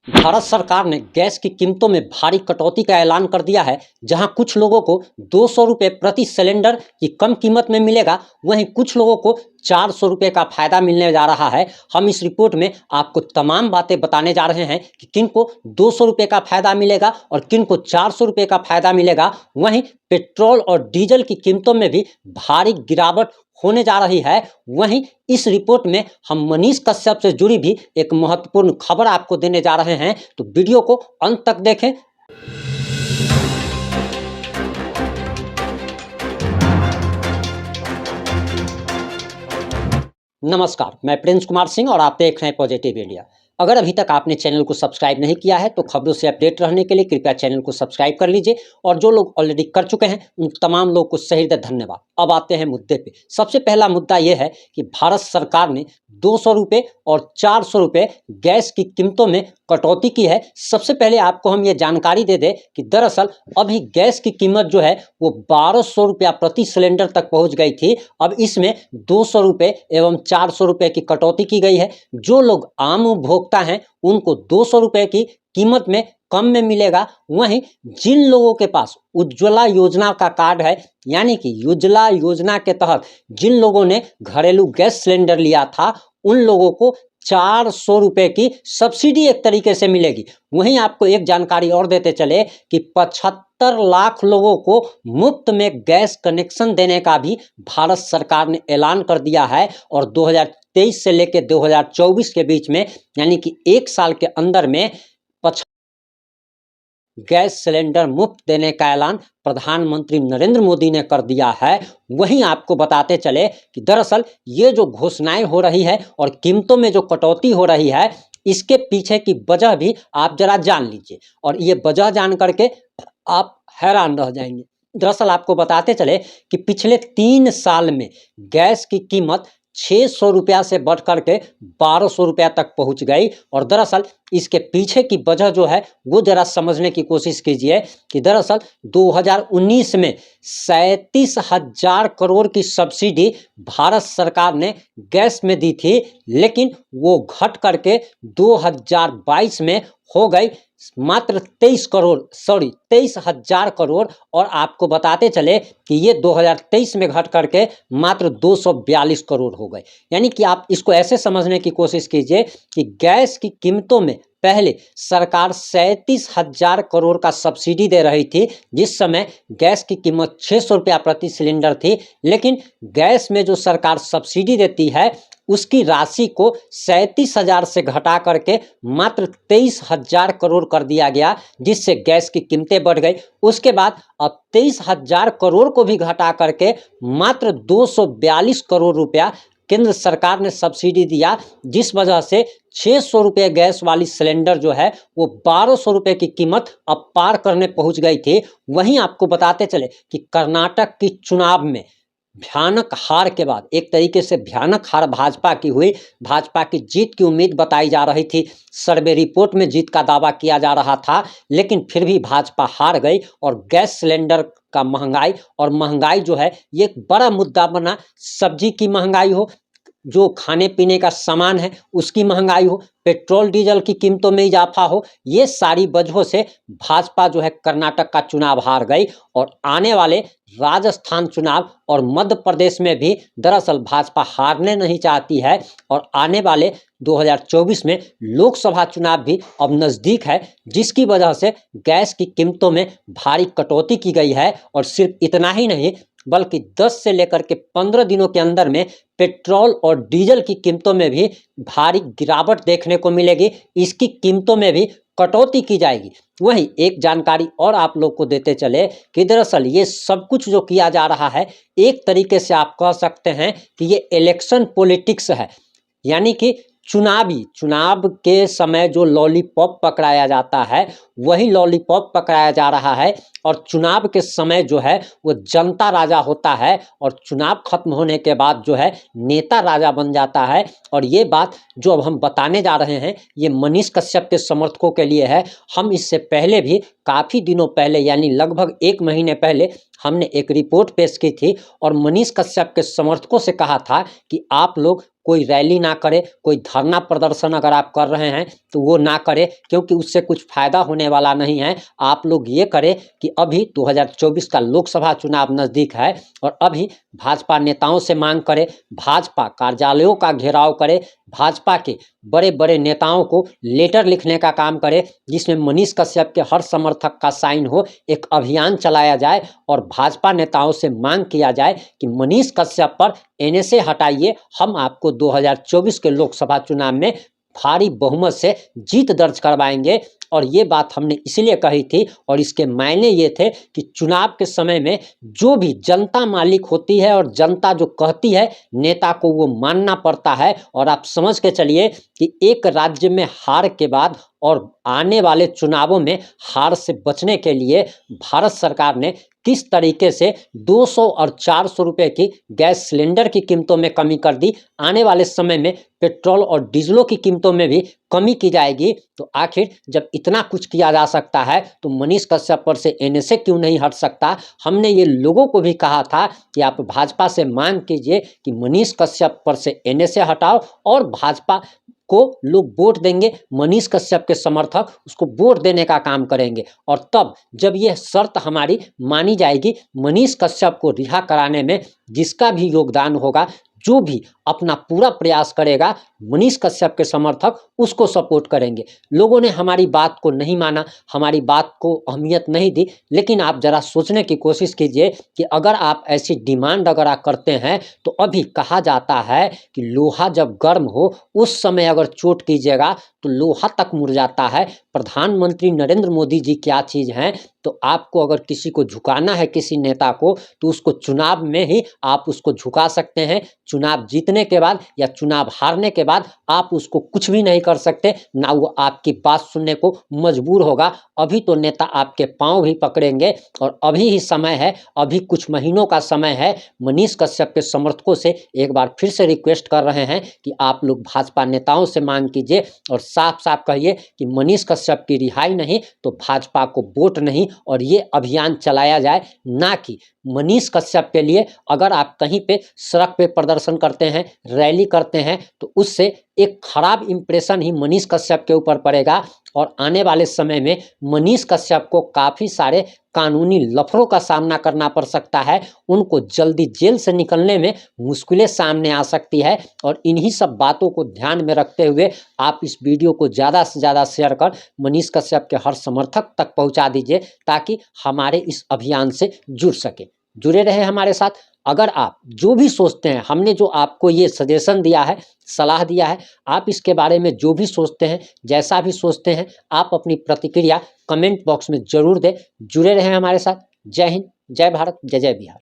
भारत सरकार ने गैस की कीमतों में भारी कटौती का ऐलान कर दिया है। जहां कुछ लोगों को 200 रुपये प्रति सिलेंडर की कम कीमत में मिलेगा, वहीं कुछ लोगों को 400 रुपये का फायदा मिलने जा रहा है। हम इस रिपोर्ट में आपको तमाम बातें बताने जा रहे हैं कि किन को 200 रुपये का फायदा मिलेगा और किन को 400 रुपये का फायदा मिलेगा। वहीं पेट्रोल और डीजल की कीमतों में भी भारी गिरावट होने जा रही है। वहीं इस रिपोर्ट में हम मनीष कश्यप से जुड़ी भी एक महत्वपूर्ण खबर आपको देने जा रहे हैं, तो वीडियो को अंत तक देखें। नमस्कार, मैं प्रिंस कुमार सिंह और आप देख रहे हैं पॉजिटिव इंडिया। अगर अभी तक आपने चैनल को सब्सक्राइब नहीं किया है तो खबरों से अपडेट रहने के लिए कृपया चैनल को सब्सक्राइब कर लीजिए, और जो लोग ऑलरेडी कर चुके हैं उन तमाम लोग को सही धन्यवाद। अब आते हैं मुद्दे पे। सबसे पहला मुद्दा यह है कि भारत सरकार ने 200 रुपये और 400 रुपये गैस की कीमतों में कटौती की है। सबसे पहले आपको हम ये जानकारी दे दें कि दरअसल अभी गैस की कीमत जो है वो 1200 रुपया प्रति सिलेंडर तक पहुंच गई थी। अब इसमें 200 रुपये एवं 400 रुपये की कटौती की गई है। जो लोग आम उपभोक्ता हैं उनको 200 रुपये की कीमत में कम में मिलेगा। वहीं जिन लोगों के पास उज्ज्वला योजना का कार्ड है, यानी कि उज्ज्वला योजना के तहत जिन लोगों ने घरेलू गैस सिलेंडर लिया था, उन लोगों को 400 रुपये की सब्सिडी एक तरीके से मिलेगी। वहीं आपको एक जानकारी और देते चले कि 75 लाख लोगों को मुफ्त में गैस कनेक्शन देने का भी भारत सरकार ने ऐलान कर दिया है। और 2023 से लेकर 2024 के बीच में, यानी कि एक साल के अंदर में गैस सिलेंडर मुफ्त देने का ऐलान प्रधानमंत्री नरेंद्र मोदी ने कर दिया है। वहीं आपको बताते चले कि दरअसल ये जो घोषणाएं हो रही है और कीमतों में जो कटौती हो रही है, इसके पीछे की वजह भी आप जरा जान लीजिए, और ये वजह जान करके आप हैरान रह जाएंगे। दरअसल आपको बताते चले कि पिछले 3 साल में गैस की कीमत 600 रुपया से बढ़ करके 1200 रुपया तक पहुंच गई। और दरअसल इसके पीछे की वजह जो है वो जरा समझने की कोशिश कीजिए कि दरअसल 2019 में 37,000 करोड़ की सब्सिडी भारत सरकार ने गैस में दी थी, लेकिन वो घट करके 2022 में हो गई मात्र 23,000 करोड़। और आपको बताते चले कि ये 2023 में घट करके मात्र 242 करोड़ हो गए। यानी कि आप इसको ऐसे समझने की कोशिश कीजिए कि गैस की कीमतों में पहले सरकार 37,000 करोड़ का सब्सिडी दे रही थी, जिस समय गैस की कीमत 600 रुपया प्रति सिलेंडर थी। लेकिन गैस में जो सरकार सब्सिडी देती है उसकी राशि को 37,000 से घटा करके मात्र 23,000 करोड़ कर दिया गया, जिससे गैस की कीमतें बढ़ गई। उसके बाद अब 23,000 करोड़ को भी घटा करके मात्र 242 करोड़ रुपया केंद्र सरकार ने सब्सिडी दिया, जिस वजह से 600 रुपये गैस वाली सिलेंडर जो है वो 1200 रुपये की कीमत अब पार करने पहुंच गई थी। वहीं आपको बताते चले कि कर्नाटक की चुनाव में भयानक हार के बाद, एक तरीके से भयानक हार भाजपा की हुई। भाजपा की जीत की उम्मीद बताई जा रही थी, सर्वे रिपोर्ट में जीत का दावा किया जा रहा था, लेकिन फिर भी भाजपा हार गई। और गैस सिलेंडर का महंगाई जो है ये एक बड़ा मुद्दा बना। सब्जी की महंगाई हो, जो खाने पीने का सामान है उसकी महंगाई हो, पेट्रोल डीजल की कीमतों में इजाफा हो, ये सारी वजहों से भाजपा जो है कर्नाटक का चुनाव हार गई। और आने वाले राजस्थान चुनाव और मध्य प्रदेश में भी दरअसल भाजपा हारने नहीं चाहती है। और आने वाले 2024 में लोकसभा चुनाव भी अब नज़दीक है, जिसकी वजह से गैस की कीमतों में भारी कटौती की गई है। और सिर्फ इतना ही नहीं, बल्कि 10 से लेकर के 15 दिनों के अंदर में पेट्रोल और डीजल की कीमतों में भी भारी गिरावट देखने को मिलेगी। इसकी कीमतों में भी कटौती की जाएगी। वहीं एक जानकारी और आप लोग को देते चले कि दरअसल ये सब कुछ जो किया जा रहा है, एक तरीके से आप कह सकते हैं कि ये इलेक्शन पॉलिटिक्स है। यानी कि चुनाव के समय जो लॉलीपॉप पकड़ाया जाता है वही लॉलीपॉप पकड़ाया जा रहा है। और चुनाव के समय जो है वो जनता राजा होता है, और चुनाव खत्म होने के बाद जो है नेता राजा बन जाता है। और ये बात जो अब हम बताने जा रहे हैं ये मनीष कश्यप के समर्थकों के लिए है। हम इससे पहले भी काफ़ी दिनों पहले, यानी लगभग 1 महीने पहले हमने एक रिपोर्ट पेश की थी और मनीष कश्यप के समर्थकों से कहा था कि आप लोग कोई रैली ना करे, कोई धरना प्रदर्शन अगर आप कर रहे हैं तो वो ना करें, क्योंकि उससे कुछ फ़ायदा होने वाला नहीं है। आप लोग ये करें कि अभी 2024 का लोकसभा चुनाव नज़दीक है और अभी भाजपा नेताओं से मांग करें, भाजपा कार्यालयों का घेराव करें, भाजपा के बड़े बड़े नेताओं को लेटर लिखने का काम करें, जिसमें मनीष कश्यप के हर समर्थक का साइन हो। एक अभियान चलाया जाए और भाजपा नेताओं से मांग किया जाए कि मनीष कश्यप पर एनएसए हटाइए, हम आपको 2024 के लोकसभा चुनाव में भारी बहुमत से जीत दर्ज करवाएंगे। और ये बात हमने इसलिए कही थी और इसके मायने ये थे कि चुनाव के समय में जो भी जनता मालिक होती है और जनता जो कहती है, नेता को वो मानना पड़ता है। और आप समझ के चलिए कि एक राज्य में हार के बाद और आने वाले चुनावों में हार से बचने के लिए भारत सरकार ने किस तरीके से 200 और 400 रुपए की गैस सिलेंडर की कीमतों में कमी कर दी। आने वाले समय में पेट्रोल और डीजलों की कीमतों में भी कमी की जाएगी। तो आखिर जब इतना कुछ किया जा सकता है तो मनीष कश्यप पर से एनएसए क्यों नहीं हट सकता। हमने ये लोगों को भी कहा था कि आप भाजपा से मांग कीजिए कि मनीष कश्यप पर से एनएसए हटाओ और भाजपा को लोग वोट देंगे, मनीष कश्यप के समर्थक उसको वोट देने का काम करेंगे। और तब जब यह शर्त हमारी मानी जाएगी, मनीष कश्यप को रिहा कराने में जिसका भी योगदान होगा, जो भी अपना पूरा प्रयास करेगा, मनीष कश्यप के समर्थक उसको सपोर्ट करेंगे। लोगों ने हमारी बात को नहीं माना, हमारी बात को अहमियत नहीं दी, लेकिन आप ज़रा सोचने की कोशिश कीजिए कि अगर आप ऐसी डिमांड अगर आप करते हैं तो अभी कहा जाता है कि लोहा जब गर्म हो उस समय अगर चोट कीजिएगा तो लोहा तक मुरझाता है। प्रधानमंत्री नरेंद्र मोदी जी क्या चीज़ हैं, तो आपको अगर किसी को झुकाना है, किसी नेता को, तो उसको चुनाव में ही आप उसको झुका सकते हैं। चुनाव जीतने के बाद या चुनाव हारने के बाद आप उसको कुछ भी नहीं कर सकते, ना वो आपकी बात सुनने को मजबूर होगा। अभी तो नेता आपके पाँव भी पकड़ेंगे और अभी ही समय है, अभी कुछ महीनों का समय है। मनीष कश्यप के समर्थकों से एक बार फिर से रिक्वेस्ट कर रहे हैं कि आप लोग भाजपा नेताओं से मांग कीजिए और साफ साफ कहिए कि मनीष कश्यप की रिहाई नहीं तो भाजपा को वोट नहीं। और ये अभियान चलाया जाए, ना कि मनीष कश्यप के लिए अगर आप कहीं पे सड़क पे प्रदर्शन करते हैं, रैली करते हैं, तो उससे एक खराब इंप्रेशन ही मनीष कश्यप के ऊपर पड़ेगा। और आने वाले समय में मनीष कश्यप को काफ़ी सारे कानूनी लफड़ों का सामना करना पड़ सकता है। उनको जल्दी जेल से निकलने में मुश्किलें सामने आ सकती है। और इन्हीं सब बातों को ध्यान में रखते हुए आप इस वीडियो को ज़्यादा से ज़्यादा शेयर कर मनीष कश्यप के हर समर्थक तक पहुंचा दीजिए, ताकि हमारे इस अभियान से जुड़ सके। जुड़े रहे हमारे साथ। अगर आप जो भी सोचते हैं, हमने जो आपको ये सजेशन दिया है, सलाह दिया है, आप इसके बारे में जो भी सोचते हैं, जैसा भी सोचते हैं, आप अपनी प्रतिक्रिया कमेंट बॉक्स में ज़रूर दें। जुड़े रहें हमारे साथ। जय हिंद, जय भारत, जय जय बिहार।